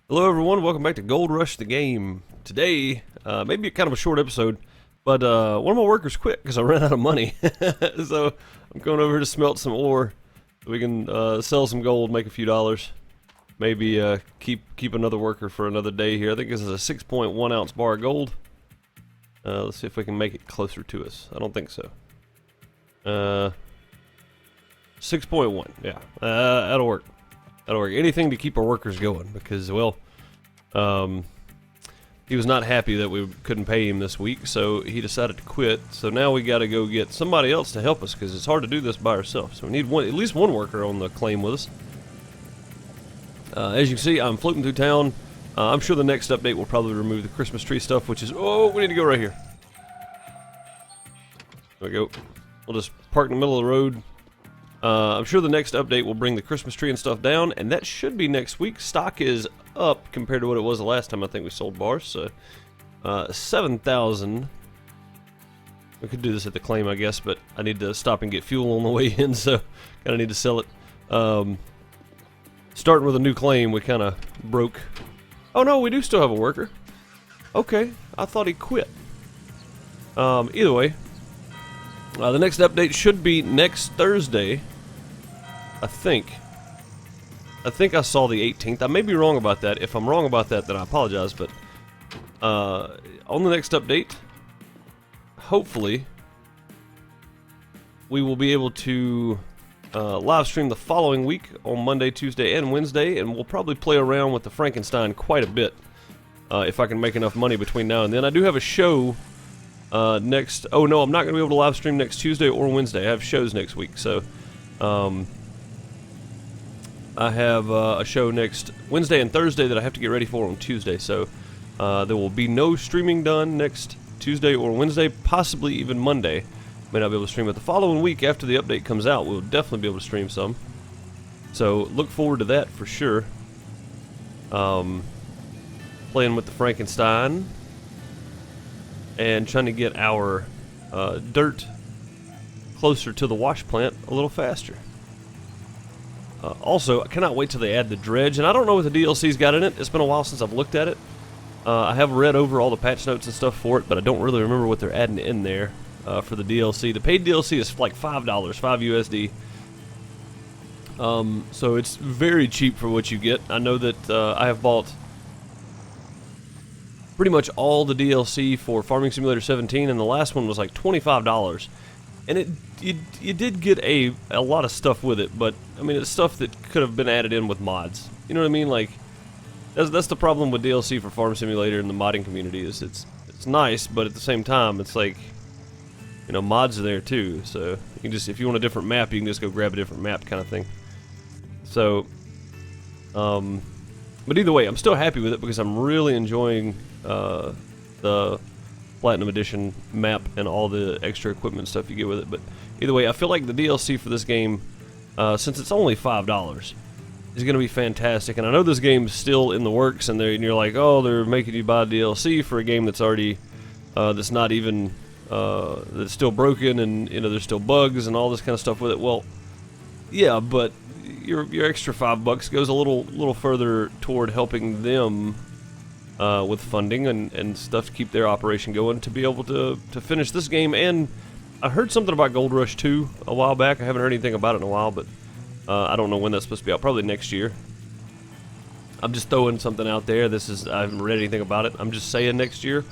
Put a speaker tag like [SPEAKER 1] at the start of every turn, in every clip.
[SPEAKER 1] Hello everyone, welcome back to Gold Rush the Game. Today, maybe kind of a short episode, but one of my workers quit because I ran out of money. So I'm going over here to smelt some ore so we can sell some gold, make a few dollars. Maybe keep another worker for another day here. I think this is a 6.1 ounce bar of gold. Let's see if we can make it closer to us. I don't think so. 6.1, yeah, that'll work. That'll work. Anything to keep our workers going because, well, he was not happy that we couldn't pay him this week, so he decided to quit. So now we got to go get somebody else to help us because it's hard to do this by ourselves. So we need at least one worker on the claim with us. As you can see, I'm floating through town. I'm sure the next update will probably remove the Christmas tree stuff, which is, oh, we need to go right here. There we go. We'll just park in the middle of the road. I'm sure the next update will bring the Christmas tree and stuff down, and that should be next week. Stock is up compared to what it was the last time I think we sold bars, so 7,000. We could do this at the claim, I guess, but I need to stop and get fuel on the way in, so kind of need to sell it. Starting with a new claim, we kind of broke. Oh no, we do still have a worker. Okay, I thought he quit. Either way, the next update should be next Thursday, I think. I think I saw the 18th. I may be wrong about that. If I'm wrong about that, then I apologize. But on the next update, hopefully, we will be able to live stream the following week on Monday, Tuesday, and Wednesday. And we'll probably play around with the Frankenstein quite a bit if I can make enough money between now and then. I do have a show next. Oh no, I'm not going to be able to live stream next Tuesday or Wednesday. I have shows next week, so I have a show next Wednesday and Thursday that I have to get ready for on Tuesday. So there will be no streaming done next Tuesday or Wednesday, possibly even Monday. May not be able to stream, but the following week after the update comes out, we'll definitely be able to stream some. So look forward to that for sure. Playing with the Frankenstein and trying to get our dirt closer to the wash plant a little faster. Also, I cannot wait till they add the dredge, and I don't know what the DLC's got in it. It's been a while since I've looked at it. I have read over all the patch notes and stuff for it, but I don't really remember what they're adding in there for the DLC. The paid DLC is like $5, 5 USD. So it's very cheap for what you get. I know that I have bought pretty much all the DLC for Farming Simulator 17, and the last one was like $25. And you did get a lot of stuff with it, but I mean it's stuff that could have been added in with mods. You know what I mean? Like that's the problem with DLC for Farm Simulator and the modding community is it's nice, but at the same time it's like, you know, mods are there too. So you can just, if you want a different map, you can just go grab a different map kind of thing. So but either way, I'm still happy with it because I'm really enjoying the Platinum Edition map and all the extra equipment stuff you get with it. But either way, I feel like the DLC for this game, since it's only $5, is going to be fantastic. And I know this game's still in the works, and you're like, oh, they're making you buy DLC for a game that's already, that's not even, that's still broken, and you know there's still bugs and all this kind of stuff with it. Well, yeah, but your extra $5 goes a little further toward helping them with funding and stuff to keep their operation going to be able to finish this game. And I heard something about Gold Rush 2 a while back. I haven't heard anything about it in a while, but I don't know when that's supposed to be out. Probably next year. I'm just throwing something out there. I haven't read anything about it. I'm just saying next year.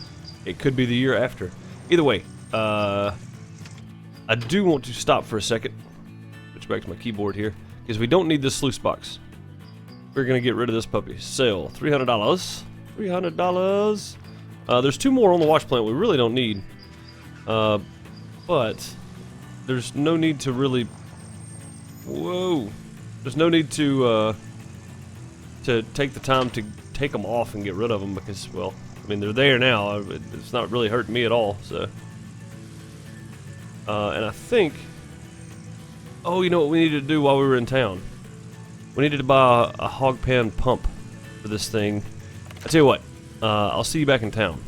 [SPEAKER 1] It could be the year after. Either way, I do want to stop for a second. Switch back to my keyboard here because we don't need this sluice box. We're gonna get rid of this puppy. Sale, $300. $300. There's 2 more on the wash plant we really don't need. But there's no need to really. Whoa! There's no need to take the time to take them off and get rid of them because, well, I mean they're there now. It's not really hurting me at all. So, and I think. Oh, you know what we needed to do while we were in town? We needed to buy a hog pan pump for this thing. I tell you what, I'll see you back in town.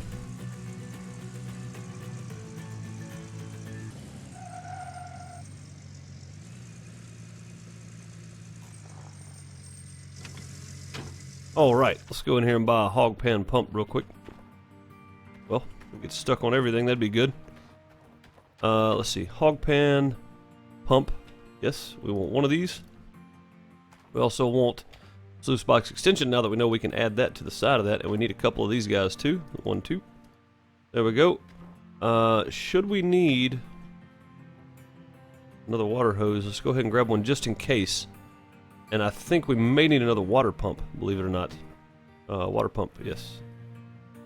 [SPEAKER 1] Alright, let's go in here and buy a hog pan pump real quick. Well, we get stuck on everything, that'd be good. Let's see, hog pan pump. Yes, we want one of these. We also want sluice box extension now that we know we can add that to the side of that, and we need a couple of these guys too. 1, 2. There we go. Should we need another water hose? Let's go ahead and grab one just in case. And I think we may need another water pump, believe it or not. Water pump, yes.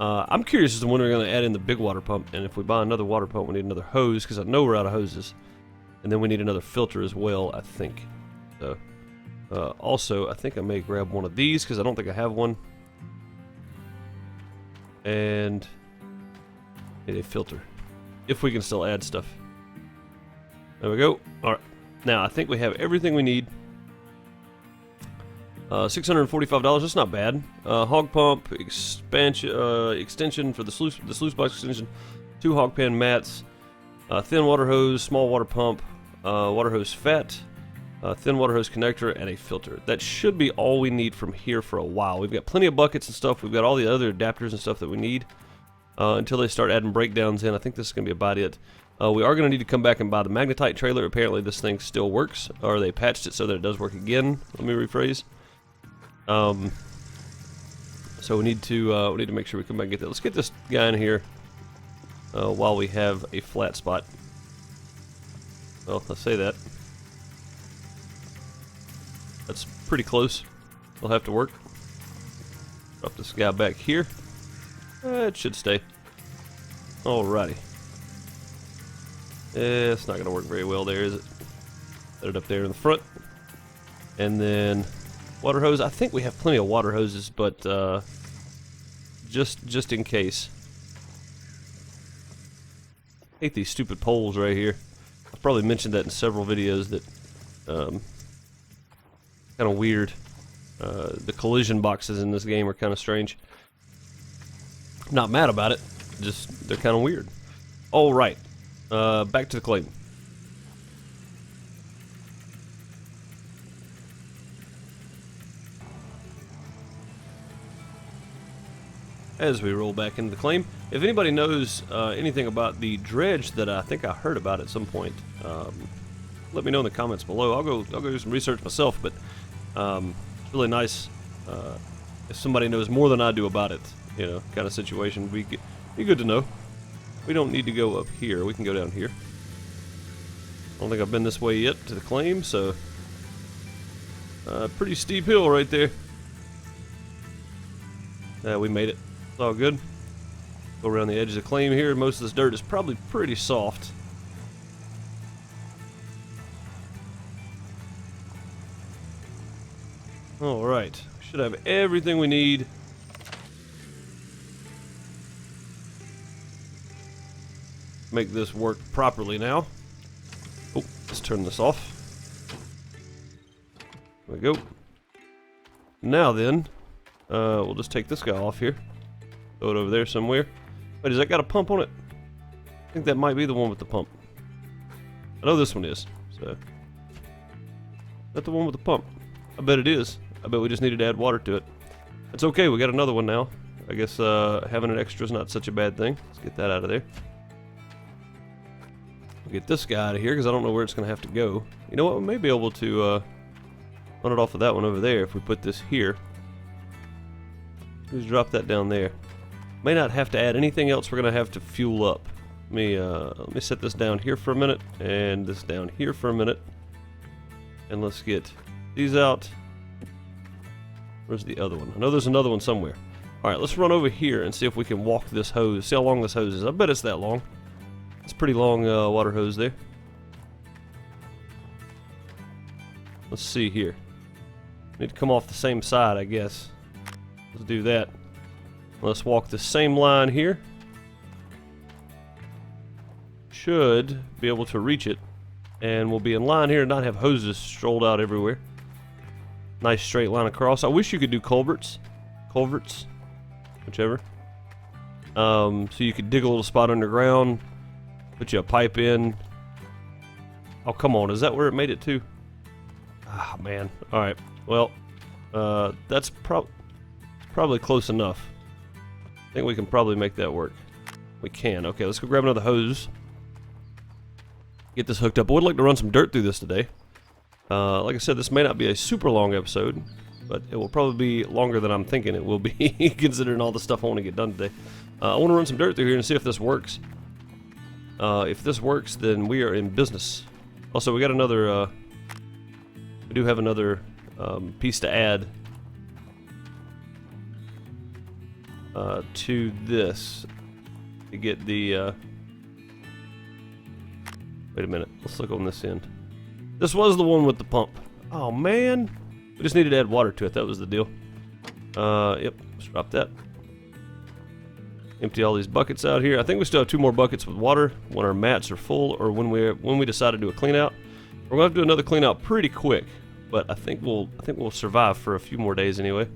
[SPEAKER 1] I'm curious as to when we're going to add in the big water pump, and if we buy another water pump, we need another hose, because I know we're out of hoses. And then we need another filter as well, I think. So, also, I think I may grab one of these, because I don't think I have one. And need a filter, if we can still add stuff. There we go. Alright, now I think we have everything we need. $645, that's not bad. Hog pump, extension for the sluice box extension, 2 hog pan mats, thin water hose, small water pump, water hose fat, thin water hose connector, and a filter. That should be all we need from here for a while. We've got plenty of buckets and stuff. We've got all the other adapters and stuff that we need until they start adding breakdowns in. I think this is going to be about it. We are going to need to come back and buy the magnetite trailer. Apparently this thing still works, or they patched it so that it does work again. Let me rephrase. So we need to make sure we come back and get that. Let's get this guy in here while we have a flat spot. Well, let's say that. That's pretty close. It'll have to work. Drop this guy back here. It should stay. Alrighty. It's not going to work very well there, is it? Set it up there in the front. And then water hose. I think we have plenty of water hoses, but just in case. I hate these stupid poles right here. I've probably mentioned that in several videos that kind of weird. The collision boxes in this game are kind of strange. I'm not mad about it. Just they're kind of weird. All right. Back to the claim. As we roll back into the claim, if anybody knows anything about the dredge that I think I heard about at some point, let me know in the comments below. I'll go do some research myself, but it's really nice if somebody knows more than I do about it, you know, kind of situation. Be good to know. We don't need to go up here. We can go down here. I don't think I've been this way yet to the claim, so pretty steep hill right there. We made it. It's all good. Go around the edge of the claim here. Most of this dirt is probably pretty soft. Alright. Should have everything we need. Make this work properly now. Oh, let's turn this off. There we go. Now then, we'll just take this guy off here. Throw it over there somewhere. Wait, has that got a pump on it? I think that might be the one with the pump. I know this one is. So, is that the one with the pump? I bet it is. I bet we just needed to add water to it. It's okay, we got another one now. I guess having an extra is not such a bad thing. Let's get that out of there. We'll get this guy out of here because I don't know where it's going to have to go. You know what? We may be able to run it off of that one over there if we put this here. Just drop that down there. May not have to add anything else we're going to have to fuel up. Let me set this down here for a minute and this down here for a minute. And let's get these out. Where's the other one? I know there's another one somewhere. Alright, let's run over here and see if we can walk this hose. See how long this hose is. I bet it's that long. It's a pretty long water hose there. Let's see here. Need to come off the same side, I guess. Let's do that. Let's walk the same line here. Should be able to reach it. And we'll be in line here and not have hoses strolled out everywhere. Nice straight line across. I wish you could do culverts. Culverts. Whichever. So you could dig a little spot underground. Put you a pipe in. Oh, come on. Is that where it made it to? Ah, man. Alright. Well, that's probably close enough. I think we can probably make that work. We can. Okay, let's go grab another hose. Get this hooked up. I would like to run some dirt through this today. Like I said, this may not be a super long episode, but it will probably be longer than I'm thinking it will be, considering all the stuff I want to get done today. I want to run some dirt through here and see if this works. If this works, then we are in business. Also, we got another, we do have another piece to add to this to get the, wait a minute, let's look on this end. This was the one with the pump. Oh man, we just needed to add water to it, that was the deal. Yep, let's drop that. Empty all these buckets out here. I think we still have 2 more buckets with water when our mats are full, or when we decide to do a clean out. We're gonna have to do another clean out pretty quick, but I think we'll survive for a few more days anyway.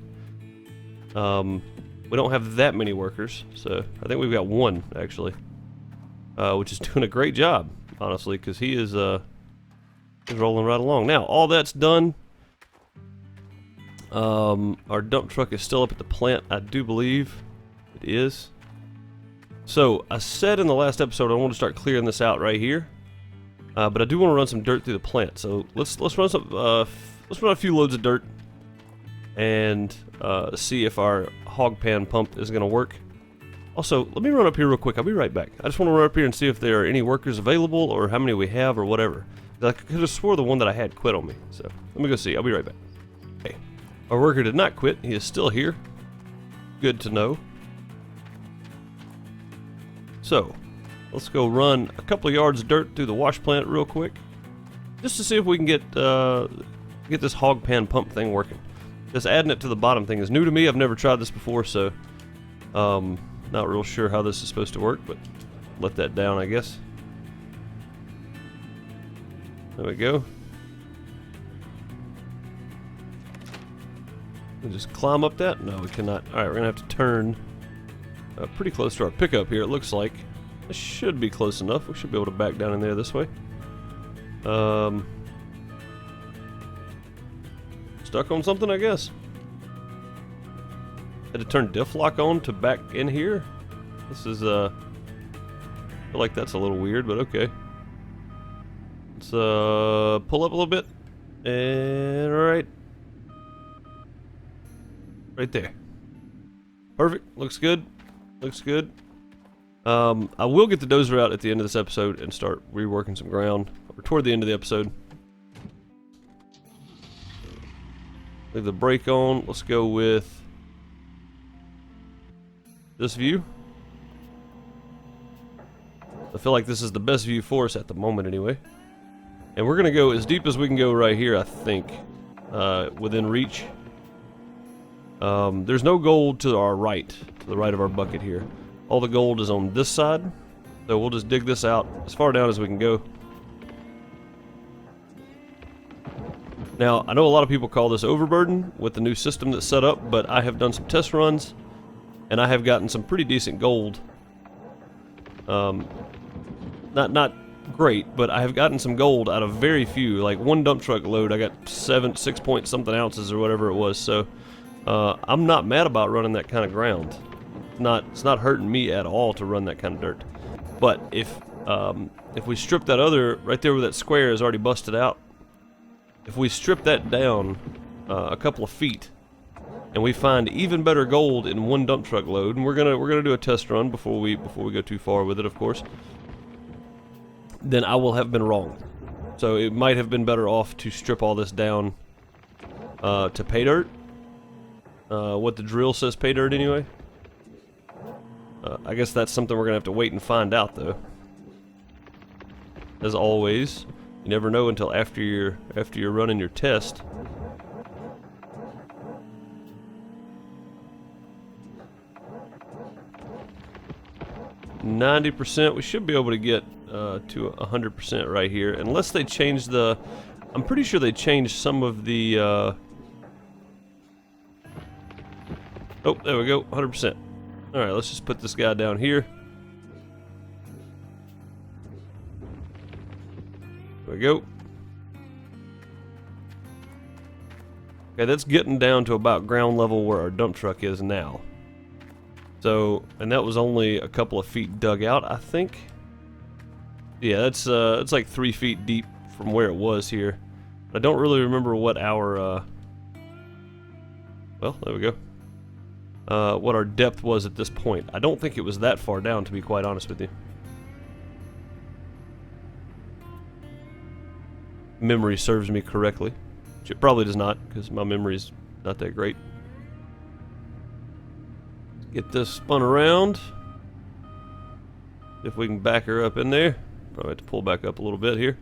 [SPEAKER 1] We don't have that many workers, so I think we've got 1 actually, which is doing a great job, honestly, because he is he's rolling right along. Now all that's done. Our dump truck is still up at the plant, I do believe it is. So I said in the last episode I want to start clearing this out right here, but I do want to run some dirt through the plant. So let's run some let's run a few loads of dirt and see if our hog pan pump is going to work. Also, let me run up here real quick. I'll be right back. I just want to run up here and see if there are any workers available or how many we have or whatever. I could have swore the one that I had quit on me. So let me go see. I'll be right back. Okay, our worker did not quit. He is still here. Good to know. So, let's go run a couple of yards of dirt through the wash plant real quick, just to see if we can get this hog pan pump thing working. Just adding it to the bottom thing is new to me. I've never tried this before, so not real sure how this is supposed to work, but let that down, I guess. There we go. We'll just climb up that? No, we cannot. All right, we're gonna have to turn pretty close to our pickup here, it looks like. This should be close enough. We should be able to back down in there this way. Stuck on something, I guess. Had to turn diff lock on to back in here. This is, I feel like that's a little weird, but okay. Let's, pull up a little bit. And, alright. Right there. Perfect. Looks good. Looks good. I will get the dozer out at the end of this episode and start reworking some ground, or toward the end of the episode. Leave the brake on. Let's go with this view. I feel like this is the best view for us at the moment anyway. And we're gonna go as deep as we can go right here, I think, within reach. There's no gold to our right, to the right of our bucket here. All the gold is on this side, so we'll just dig this out as far down as we can go. Now, I know a lot of people call this overburden with the new system that's set up, but I have done some test runs, and I have gotten some pretty decent gold. Not great, but I have gotten some gold out of very few. Like one dump truck load, I got 6 point something ounces or whatever it was. So I'm not mad about running that kind of ground. It's not hurting me at all to run that kind of dirt. But if we strip that other right there where that square is already busted out, if we strip that down a couple of feet, and we find even better gold in one dump truck load, and we're gonna do a test run before we go too far with it, of course, then I will have been wrong. So it might have been better off to strip all this down to pay dirt. What the drill says pay dirt anyway. I guess that's something we're gonna have to wait and find out, though. As always, you never know until after you're running your test. %. We should be able to get to 100% right here, unless they change the. I'm pretty sure they changed some of the. Oh, there we go, 100%. All right, let's just put this guy down here. There we go. Okay, that's getting down to about ground level where our dump truck is now. So, and that was only a couple of feet dug out, I think. Yeah, it's like 3 feet deep from where it was here. I don't really remember what our, well, there we go. What our depth was at this point. I don't think it was that far down, to be quite honest with you. Memory serves me correctly. Which it probably does not, because my memory's not that great. Get this spun around. If we can back her up in there. Probably have to pull back up a little bit here.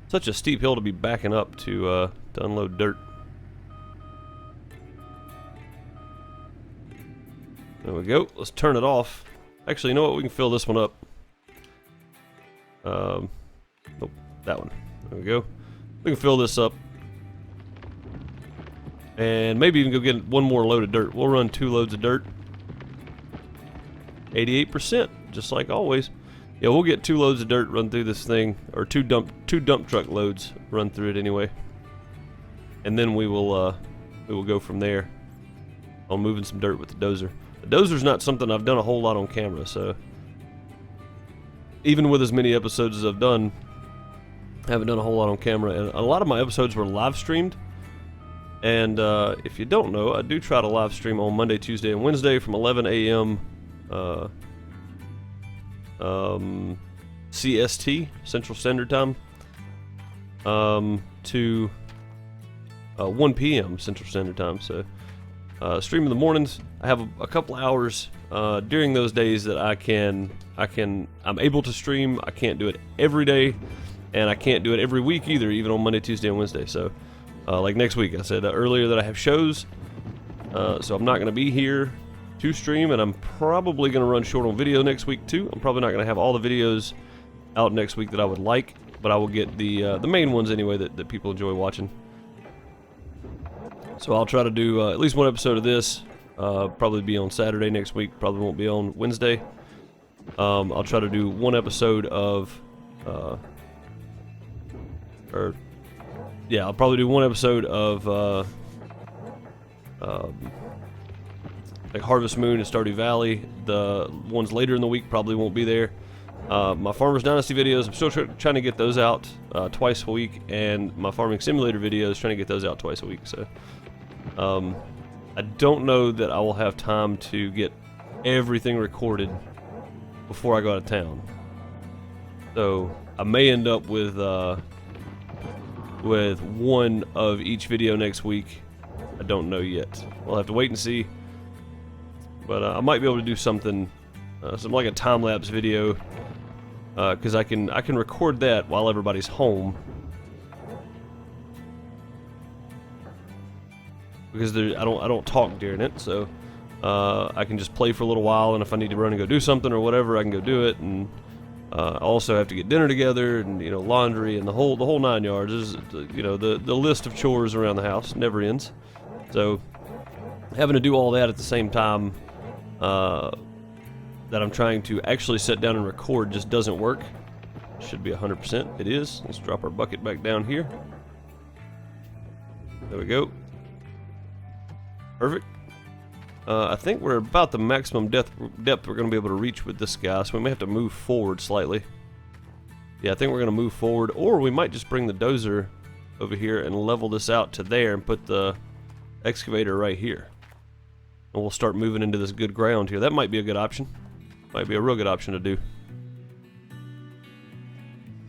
[SPEAKER 1] Such a steep hill to be backing up to unload dirt. There we go. Let's turn it off. Actually, you know what? We can fill this one up. Nope, that one. There we go. We can fill this up. And maybe even go get one more load of dirt. We'll run 2 loads of dirt. 88%, just like always. Yeah, we'll get 2 loads of dirt run through this thing, or two dump truck loads run through it anyway. And then we will go from there on moving some dirt with the dozer. The dozer's not something I've done a whole lot on camera, so even with as many episodes as I've done, I haven't done a whole lot on camera. And a lot of my episodes were live streamed. And if you don't know, I do try to live stream on Monday, Tuesday, and Wednesday from 11 a.m. CST, Central Standard Time, to 1 p.m. Central Standard Time. So stream in the mornings. I have a couple hours during those days that I'm able to stream. I can't do it every day, and I can't do it every week either, even on Monday, Tuesday, and Wednesday. So like next week, I said earlier that I have shows, so I'm not going to be here to stream, and I'm probably going to run short on video next week too. I'm probably not going to have all the videos out next week that I would like, but I will get the main ones anyway that people enjoy watching. So I'll try to do at least one episode of this. Probably be on Saturday next week. Probably won't be on Wednesday. I'll try to do one episode of, I'll probably do one episode of like Harvest Moon and Stardew Valley. The ones later in the week probably won't be there. My Farmers Dynasty videos, I'm still trying to get those out twice a week, and my Farming Simulator videos, trying to get those out twice a week. So I don't know that I will have time to get everything recorded before I go out of town. So I may end up with one of each video next week. I don't know yet. We'll have to wait and see. But I might be able to do something like a time-lapse video, because I can record that while everybody's home. Because I don't talk during it, so I can just play for a little while, and if I need to run and go do something or whatever, I can go do it. And I also have to get dinner together, and laundry, and the whole 9 yards. Is the list of chores around the house never ends. So having to do all that at the same time that I'm trying to actually sit down and record just doesn't work. Should be 100%. It is. Let's drop our bucket back down here. There we go. Perfect. I think we're about the maximum depth we're going to be able to reach with this guy, so we may have to move forward slightly. Yeah, I think we're going to move forward, or we might just bring the dozer over here and level this out to there and put the excavator right here. And we'll start moving into this good ground here. That might be a good option. Might be a real good option to do.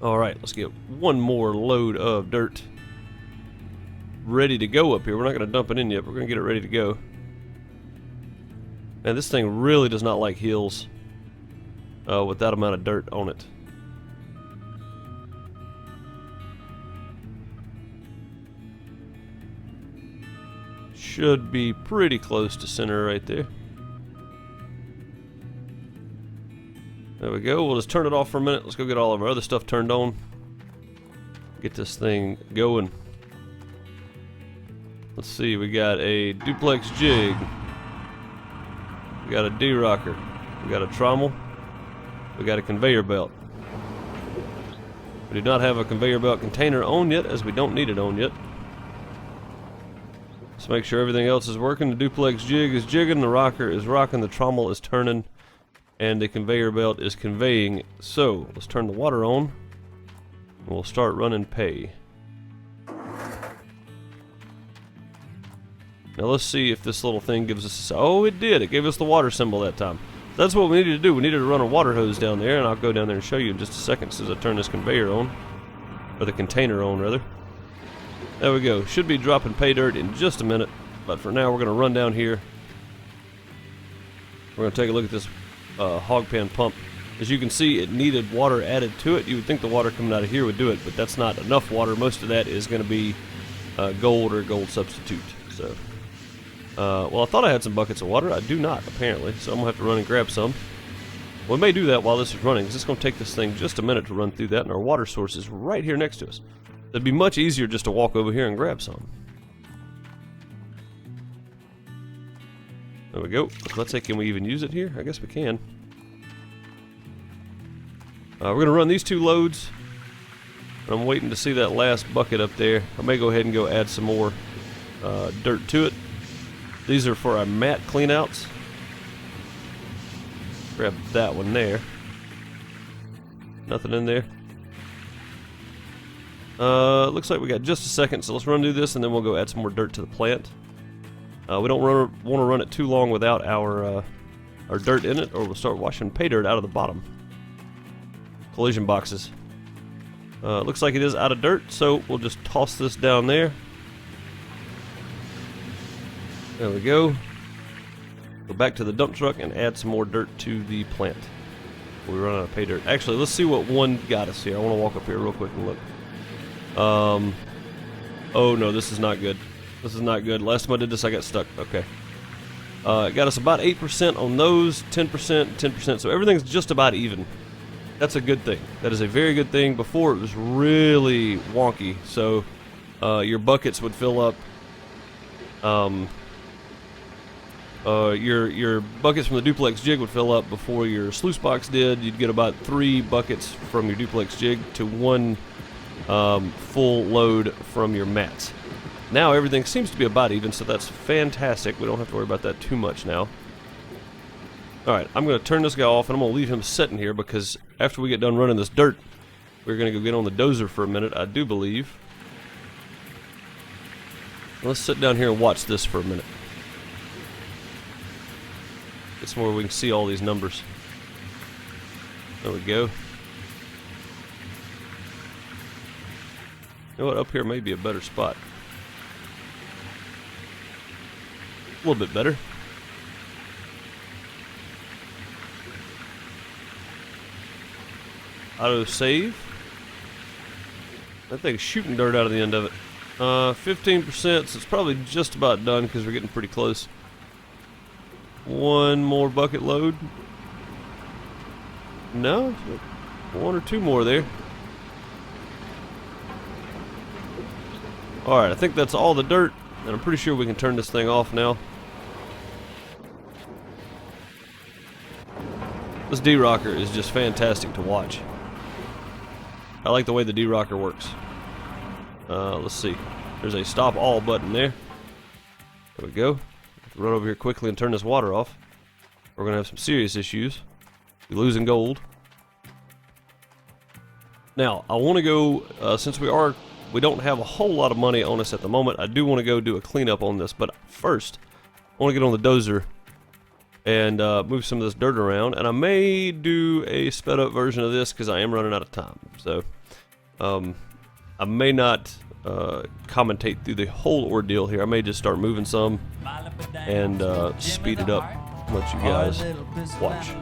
[SPEAKER 1] Alright, let's get one more load of dirt ready to go up here. We're not going to dump it in yet. We're going to get it ready to go. And this thing really does not like hills with that amount of dirt on it. Should be pretty close to center right there. There we go. We'll just turn it off for a minute. Let's go get all of our other stuff turned on. Get this thing going. Let's see. We got a duplex jig. We got a D-rocker. We got a trommel. We got a conveyor belt. We do not have a conveyor belt container on yet, as we don't need it on yet. Let's make sure everything else is working. The duplex jig is jigging, the rocker is rocking, the trommel is turning, and the conveyor belt is conveying. So let's turn the water on, and we'll start running pay. Now let's see if this little thing gives us. Oh, it did. It gave us the water symbol that time. That's what we needed to do. We needed to run a water hose down there, and I'll go down there and show you in just a second as I turn this conveyor on, or the container on rather. There we go. Should be dropping pay dirt in just a minute, but for now we're going to run down here. We're going to take a look at this hog pan pump. As you can see, it needed water added to it. You would think the water coming out of here would do it, but that's not enough water. Most of that is going to be gold or gold substitute. So, well, I thought I had some buckets of water. I do not, apparently, so I'm going to have to run and grab some. We may do that while this is running, because it's going to take this thing just a minute to run through that, and our water source is right here next to us. It'd be much easier just to walk over here and grab some. There we go. Let's say, can we even use it here? I guess we can. We're going to run these 2 loads. I'm waiting to see that last bucket up there. I may go ahead and go add some more dirt to it. These are for our mat cleanouts. Grab that one there. Nothing in there. Looks like we got just a second, so let's run through this and then we'll go add some more dirt to the plant. We don't want to run it too long without our dirt in it, or we'll start washing pay dirt out of the bottom. Collision boxes. Looks like it is out of dirt, so we'll just toss this down there. There we go. Go back to the dump truck and add some more dirt to the plant. We run out of pay dirt. Actually, let's see what one got us here. I want to walk up here real quick and look. Oh no, this is not good. This is not good. Last time I did this, I got stuck. Okay. It got us about 8% on those, 10%, 10%. So everything's just about even. That's a good thing. That is a very good thing. Before it was really wonky. So your buckets would fill up. Your buckets from the duplex jig would fill up before your sluice box did. You'd get about 3 buckets from your duplex jig to 1 full load from your mats. Now everything seems to be about even, so that's fantastic. We don't have to worry about that too much now. Alright, I'm going to turn this guy off and I'm going to leave him sitting here because after we get done running this dirt, we're going to go get on the dozer for a minute, I do believe. Let's sit down here and watch this for a minute. Get somewhere we can see all these numbers. There we go. You know what, up here may be a better spot. A little bit better. Auto save. That thing's shooting dirt out of the end of it. 15%, so it's probably just about done because we're getting pretty close. 1 more bucket load. No, 1 or 2 more there. Alright, I think that's all the dirt, and I'm pretty sure we can turn this thing off now. This D-rocker is just fantastic to watch. I like the way the D-rocker works. Let's see. There's a stop all button there. There we go. Run over here quickly and turn this water off. We're going to have some serious issues. We're losing gold. Now, I want to go, since we don't have a whole lot of money on us at the moment, I do want to go do a cleanup on this. But first, I want to get on the dozer and move some of this dirt around. And I may do a sped up version of this because I am running out of time. So, I may not commentate through the whole ordeal here. I may just start moving some and speed it up. Let you guys watch.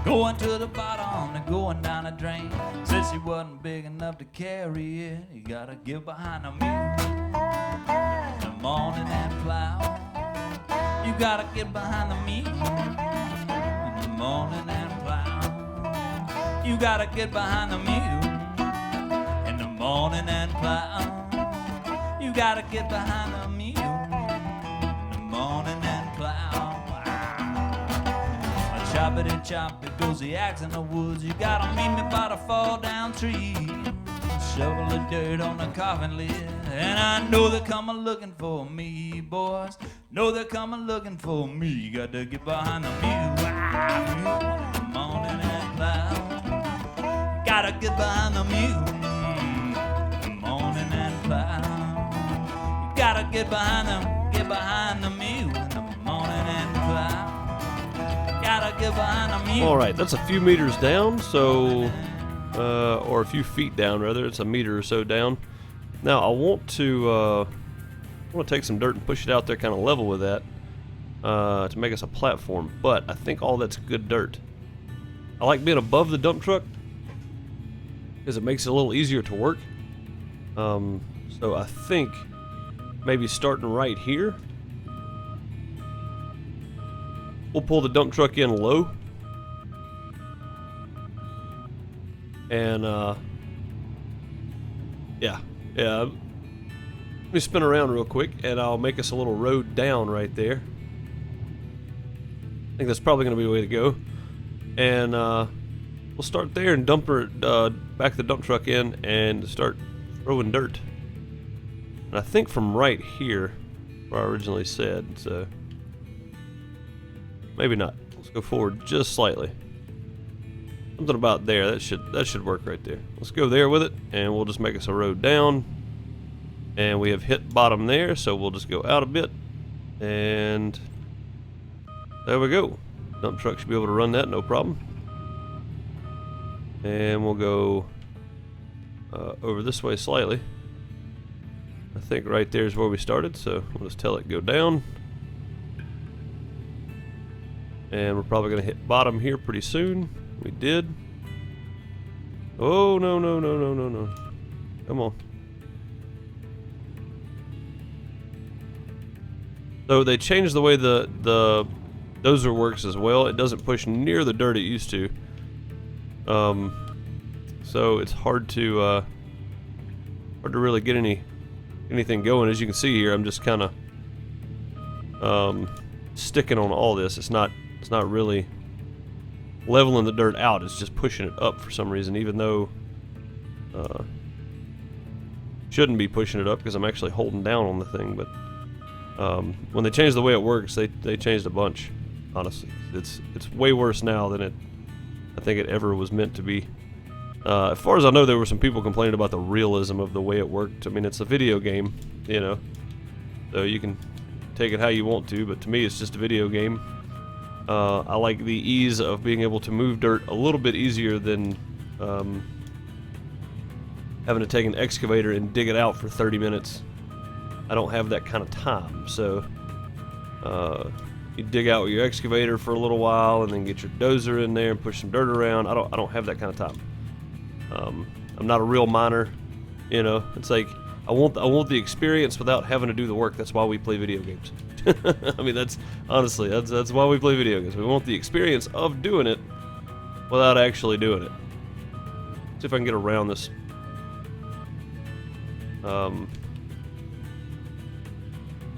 [SPEAKER 2] Going to the bottom and going down a drain. Said she wasn't big enough to carry it. You gotta get behind the mule in the morning and plow. You gotta get behind the mule in the morning and plow. You gotta get behind the mule in the morning and plow. You gotta get behind the mule in the morning and plow. Choppity chop, it goes the axe in the woods. You gotta meet me by the fall down tree. Shovel the dirt on the coffin lid. And I know they're coming looking for me, boys. Know they're coming looking for me. You got to get behind the mule. Mule. Come on in and plow. Gotta get behind the mule. Come on in and plow. Gotta get behind the mule in the morning and plow. Gotta get behind the mule.
[SPEAKER 1] All right, that's a few meters down, so, or a few feet down rather. It's a meter or so down. Now I want to take some dirt and push it out there, kind of level with that, to make us a platform. But I think all that's good dirt. I like being above the dump truck because it makes it a little easier to work. So I think maybe starting right here, we'll pull the dump truck in low, and yeah. Let me spin around real quick, and I'll make us a little road down right there. I think that's probably going to be the way to go. And we'll start there and back the dump truck in and start throwing dirt. And I think from right here, where I originally said, so maybe not. Let's go forward just slightly. Something about there, that should work right there. Let's go there with it, and we'll just make us a road down. And we have hit bottom there, so we'll just go out a bit. And there we go. Dump truck should be able to run that, no problem. And we'll go over this way slightly. I think right there is where we started, so we'll just tell it go down. And we're probably going to hit bottom here pretty soon. We did. Oh, no. Come on. So they changed the way the dozer works as well. It doesn't push near the dirt it used to. So it's hard to really get anything going. As you can see here, I'm just kind of sticking on all this. It's not really leveling the dirt out. It's just pushing it up for some reason, even though shouldn't be pushing it up because I'm actually holding down on the thing. But when they changed the way it works, they changed a bunch. Honestly, it's way worse now than I think it ever was meant to be. As far as I know, there were some people complaining about the realism of the way it worked. I mean, it's a video game, you know, so you can take it how you want to, but to me, it's just a video game. I like the ease of being able to move dirt a little bit easier than having to take an excavator and dig it out for 30 minutes. I don't have that kind of time, so you dig out with your excavator for a little while and then get your dozer in there and push some dirt around. I don't have that kind of time. I'm not a real miner, you know. It's like I want the experience without having to do the work. That's why we play video games. I mean, that's honestly that's why we play video games. We want the experience of doing it without actually doing it. See if I can get around this. Come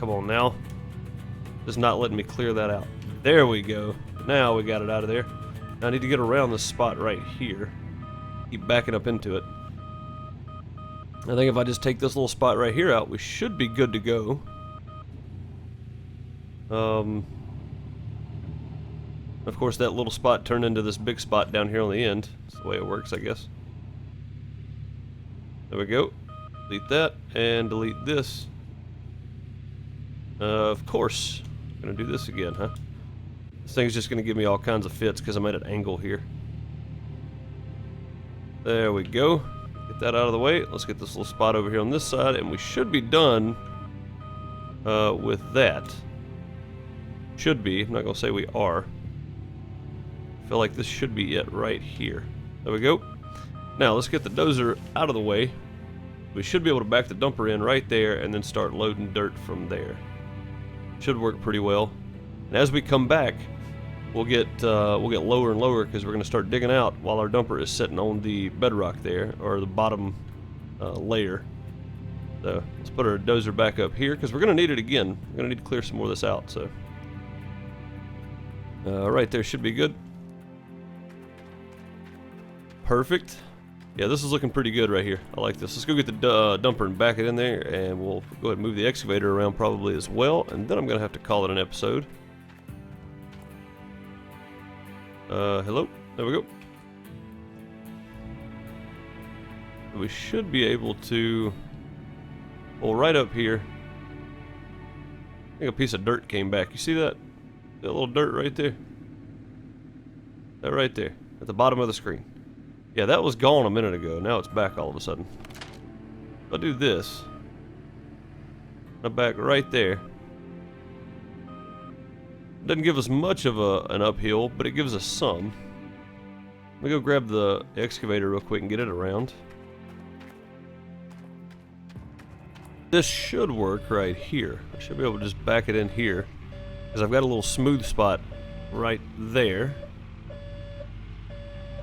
[SPEAKER 1] on now. Just not letting me clear that out. There we go. Now we got it out of there. Now I need to get around this spot right here. Keep backing up into it. I think if I just take this little spot right here out, we should be good to go. Of course, that little spot turned into this big spot down here on the end. That's the way it works, I guess. There we go. Delete that and delete this. Of course. I'm gonna do this again, huh? This thing's just gonna give me all kinds of fits because I'm at an angle here. There we go. Get that out of the way. Let's get this little spot over here on this side, and we should be done with that. Should be. I'm not gonna say we are. I feel like this should be it right here. There we go. Now let's get the dozer out of the way. We should be able to back the dumper in right there and then start loading dirt from there. Should work pretty well. And as we come back, we'll get lower and lower because we're going to start digging out while our dumper is sitting on the bedrock there, or the bottom layer. So let's put our dozer back up here because we're going to need it again. We're going to need to clear some more of this out. So right there should be good. Perfect. Yeah, this is looking pretty good right here. I like this. Let's go get the dumper and back it in there, and we'll go ahead and move the excavator around probably as well, and then I'm going to have to call it an episode. Hello? There we go. We should be able to... Well, right up here, I think a piece of dirt came back. You see that? That little dirt right there? That right there, at the bottom of the screen. Yeah, that was gone a minute ago. Now it's back all of a sudden. If I do this, I'm back right there. Doesn't give us much of an uphill, but it gives us some. Let me go grab the excavator real quick and get it around. This should work right here. I should be able to just back it in here, because I've got a little smooth spot right there.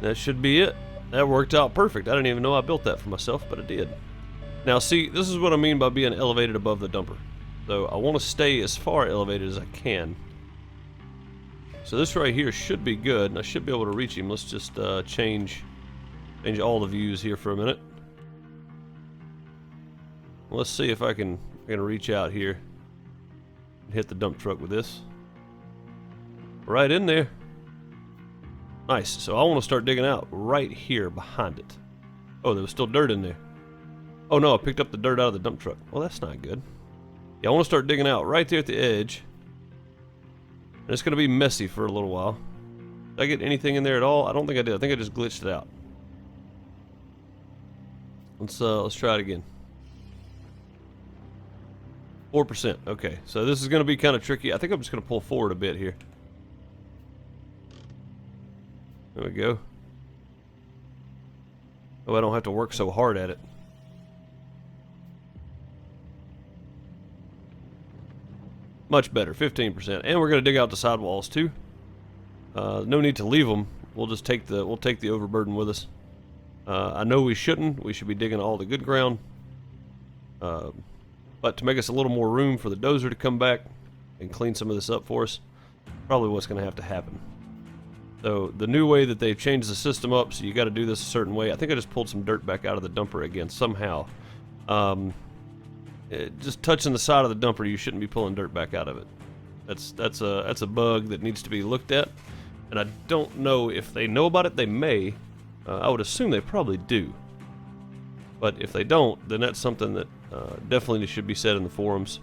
[SPEAKER 1] That should be it. That worked out perfect. I didn't even know I built that for myself, but I did. Now see, this is what I mean by being elevated above the dumper. So I want to stay as far elevated as I can. So this right here should be good, and I should be able to reach him. Let's just change all the views here for a minute. Let's see if I can reach out here and hit the dump truck with this. Right in there. Nice. So I want to start digging out right here behind it. Oh, there was still dirt in there. Oh no, I picked up the dirt out of the dump truck. Well, that's not good. Yeah, I want to start digging out right there at the edge. And it's going to be messy for a little while. Did I get anything in there at all? I don't think I did. I think I just glitched it out. Let's try it again. 4%. Okay, so this is going to be kind of tricky. I think I'm just going to pull forward a bit here. There we go. Oh, I don't have to work so hard at it. Much better, 15%. And we're going to dig out the sidewalls too. No need to leave them. We'll just take the overburden with us. I know we shouldn't. We should be digging all the good ground. But to make us a little more room for the dozer to come back and clean some of this up for us, probably what's going to have to happen. So the new way that they've changed the system up, so you got to do this a certain way. I think I just pulled some dirt back out of the dumper again somehow. Just touching the side of the dumper, you shouldn't be pulling dirt back out of it. That's a bug that needs to be looked at, and I don't know if they know about it. They may. I would assume they probably do. But if they don't, then that's something that definitely should be said in the forums.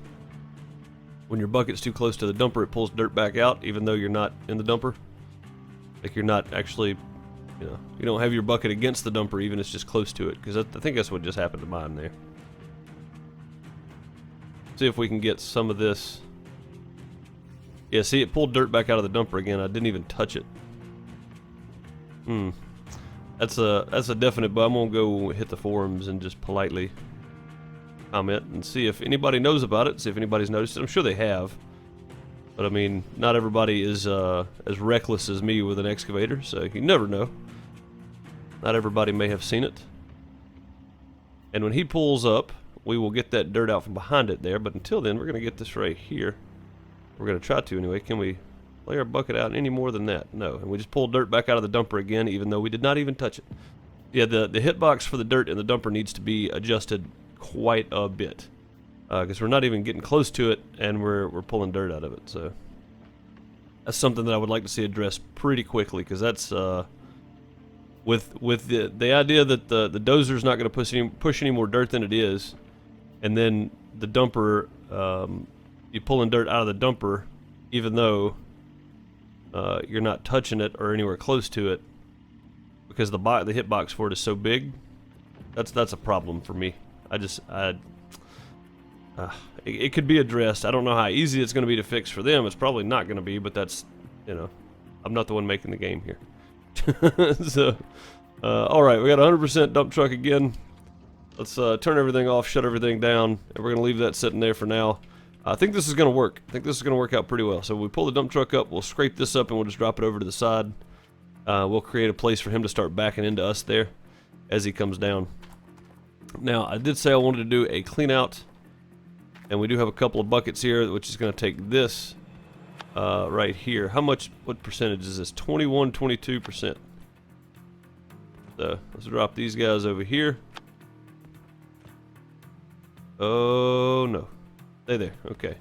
[SPEAKER 1] When your bucket's too close to the dumper, it pulls dirt back out, even though you're not in the dumper. Like you're not actually, you don't have your bucket against the dumper, even if it's just close to it. Because I think that's what just happened to mine there. See if we can get some of this. Yeah, see, it pulled dirt back out of the dumper again. I didn't even touch it. That's a definite, but I'm gonna go hit the forums and just politely comment and see if anybody knows about it, see if anybody's noticed it. I'm sure they have, but I mean, not everybody is as reckless as me with an excavator, so you never know. Not everybody may have seen it. And when he pulls up, we will get that dirt out from behind it there, but until then, we're gonna get this right here. We're gonna try to anyway. Can we lay our bucket out any more than that? No. And we just pulled dirt back out of the dumper again, even though we did not even touch it. Yeah, the hitbox for the dirt in the dumper needs to be adjusted quite a bit, because we're not even getting close to it, and we're pulling dirt out of it. So that's something that I would like to see addressed pretty quickly, because that's with the idea that the dozer's not going to push any more dirt than it is, and then the dumper, you pulling dirt out of the dumper, even though you're not touching it or anywhere close to it, because the hitbox for it is so big. That's a problem for me. It could be addressed. I don't know how easy it's going to be to fix for them. It's probably not going to be, but that's, I'm not the one making the game here. So, all right, we got 100% dump truck again. Let's turn everything off, shut everything down, and we're going to leave that sitting there for now. I think this is going to work. I think this is going to work out pretty well. So we pull the dump truck up, we'll scrape this up, and we'll just drop it over to the side. We'll create a place for him to start backing into us there as he comes down. Now, I did say I wanted to do a clean out, and we do have a couple of buckets here, which is going to take this right here. What percentage is this? 21, 22%. So let's drop these guys over here. Oh no. Stay there. Okay.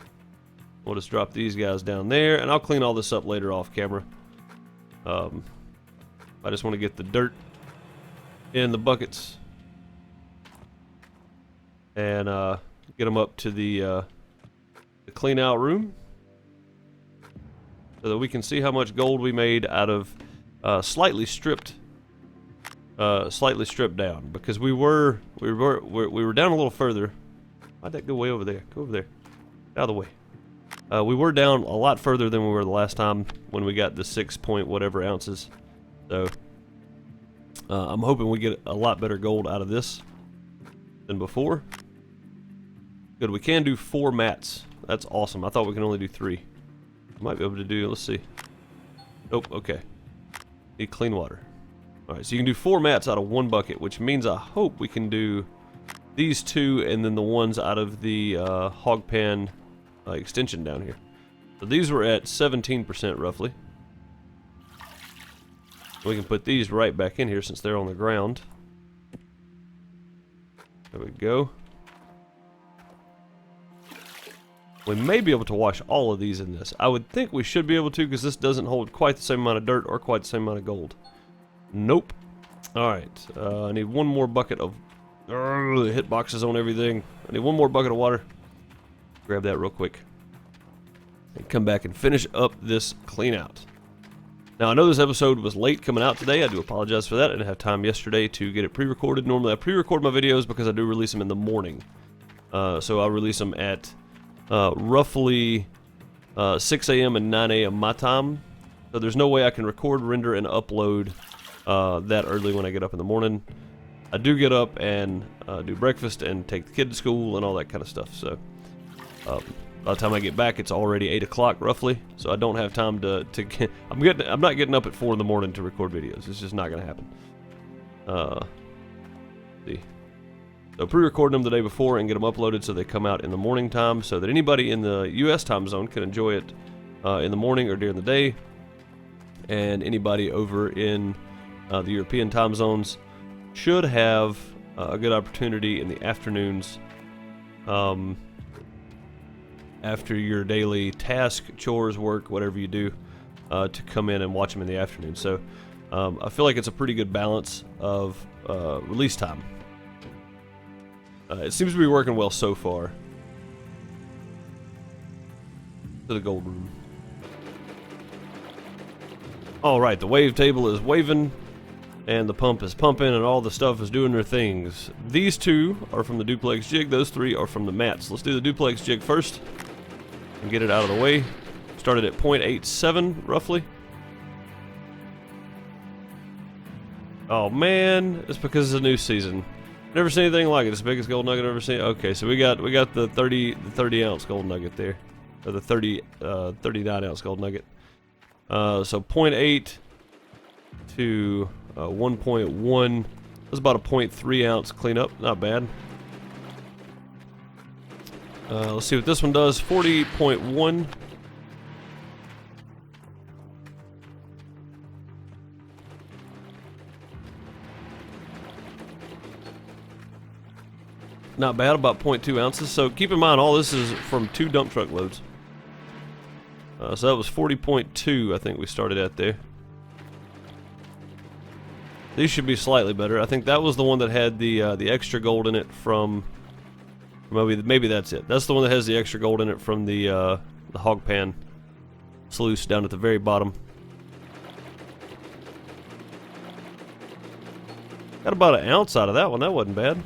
[SPEAKER 1] We'll just drop these guys down there, and I'll clean all this up later off camera. I just want to get the dirt in the buckets and get them up to the clean out room so that we can see how much gold we made out of slightly stripped down, because we were down a little further. Why'd that go way over there? Go over there. Out of the way. We were down a lot further than we were the last time when we got the 6 point whatever ounces. So I'm hoping we get a lot better gold out of this than before. Good, we can do 4 mats. That's awesome. I thought we could only do 3. Might be able to do, let's see. Nope, okay. Need clean water. Alright, so you can do 4 mats out of 1 bucket, which means I hope we can do these 2 and then the ones out of the hog pan extension down here. So these were at 17% roughly. We can put these right back in here since they're on the ground. There we go. We may be able to wash all of these in this. I would think we should be able to, because this doesn't hold quite the same amount of dirt or quite the same amount of gold. Nope. Alright, I need 1 more bucket of hit boxes on everything. I need 1 more bucket of water. Grab that real quick and come back and finish up this clean out. Now, I know this episode was late coming out today. I do apologize for that. I didn't have time yesterday to get it pre-recorded. Normally I pre-record my videos because I do release them in the morning. So I'll release them at roughly 6 a.m. and 9 a.m. my time. So there's no way I can record, render, and upload that early when I get up in the morning. I do get up and do breakfast and take the kid to school and all that kind of stuff. So by the time I get back, it's already 8 o'clock roughly. So I don't have time to get. I'm not getting up at 4 in the morning to record videos. It's just not going to happen. See. So pre-recording them the day before and get them uploaded so they come out in the morning time, so that anybody in the U.S. time zone can enjoy it in the morning or during the day, and anybody over in the European time zones should have a good opportunity in the afternoons after your daily task, chores, work, whatever you do, to come in and watch them in the afternoon. So I feel like it's a pretty good balance of release time. It seems to be working well so far. To the gold room. Alright, the wave table is waving, and the pump is pumping, and all the stuff is doing their things. These 2 are from the duplex jig, those 3 are from the mats. Let's do the duplex jig first, and get it out of the way. Started at 0.87, roughly. Oh man, it's because it's a new season. Never seen anything like it. It's the biggest gold nugget I've ever seen. Okay, so we got the 30 ounce gold nugget there, or the 39 ounce gold nugget. So 0.8 to 1.1. That's about a 0.3 ounce cleanup. Not bad. Let's see what this one does. 40.1. Not bad, about 0.2 ounces. So keep in mind, all this is from 2 dump truck loads. So that was 40.2, I think we started at there. These should be slightly better. I think that was the one that had the extra gold in it from. Maybe that's it. That's the one that has the extra gold in it from the hog pan sluice down at the very bottom. Got about an ounce out of that one. That wasn't bad.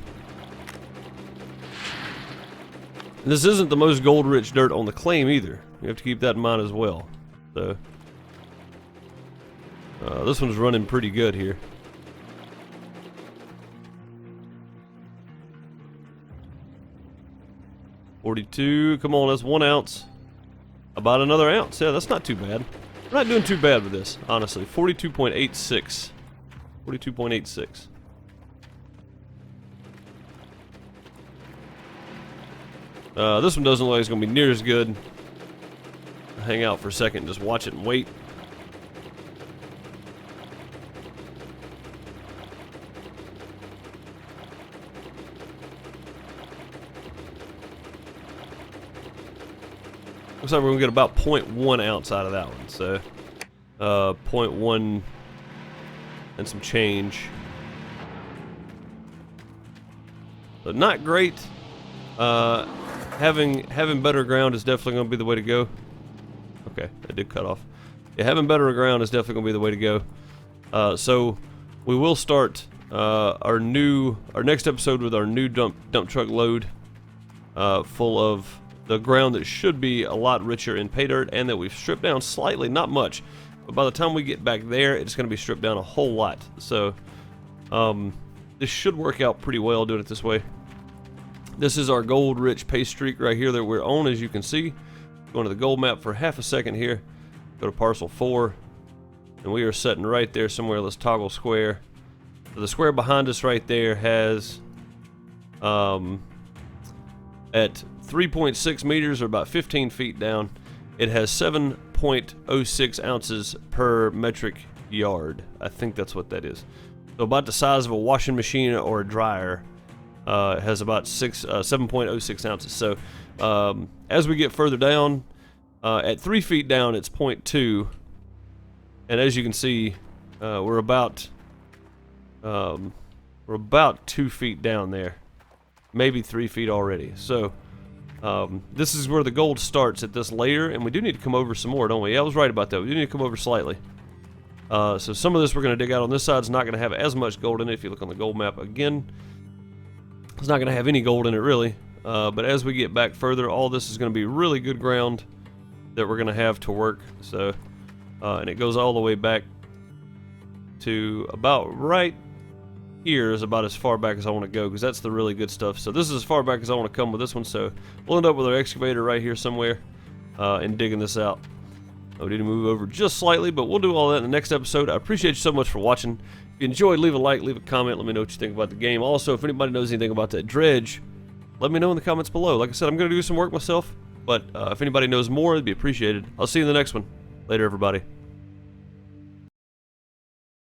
[SPEAKER 1] And this isn't the most gold-rich dirt on the claim either. You have to keep that in mind as well. So this one's running pretty good here. $42. Come on, that's 1 ounce. About another ounce. Yeah, that's not too bad. We're not doing too bad with this, honestly. 42.86. 42.86. This one doesn't look like it's going to be near as good. I'll hang out for a second and just watch it and wait. Looks like we're gonna get about 0.1 ounce out of that one. So, 0.1 and some change. So not great. Having better ground is definitely gonna be the way to go. Okay, that did cut off. Yeah, having better ground is definitely gonna be the way to go. So we will start our next episode with our new dump truck load, full of the ground that should be a lot richer in pay dirt, and that we've stripped down slightly, not much, but by the time we get back there, it's going to be stripped down a whole lot. So this should work out pretty well doing it this way. This is our gold rich pay streak right here that we're on, as you can see. Going to the gold map for half a second here. Go to parcel 4, and we are sitting right there somewhere. Let's toggle square. So the square behind us right there has at 3.6 meters, or about 15 feet down, it has 7.06 ounces per metric yard. I think that's what that is. So about the size of a washing machine or a dryer. It has about 7.06 ounces. So as we get further down, at 3 feet down, it's 0.2, and as you can see, we're about 2 feet down there, maybe 3 feet already. So this is where the gold starts, at this layer, and we do need to come over some more, don't we? Yeah, I was right about that. We do need to come over slightly. So some of this we're going to dig out on this side. It's not going to have as much gold in it. If you look on the gold map again, it's not going to have any gold in it really. But as we get back further, all this is going to be really good ground that we're going to have to work. So and it goes all the way back to about right here, is about as far back as I want to go, because that's the really good stuff. So this is as far back as I want to come with this one. So we'll end up with our excavator right here somewhere and digging this out. I need to move over just slightly, but we'll do all that in the next episode. I appreciate you so much for watching. If you enjoyed, leave a like, leave a comment, let me know what you think about the game. Also, if anybody knows anything about that dredge, let me know in the comments below. Like I said, I'm going to do some work myself, but if anybody knows more, it'd be appreciated. I'll see you in the next one. Later, everybody.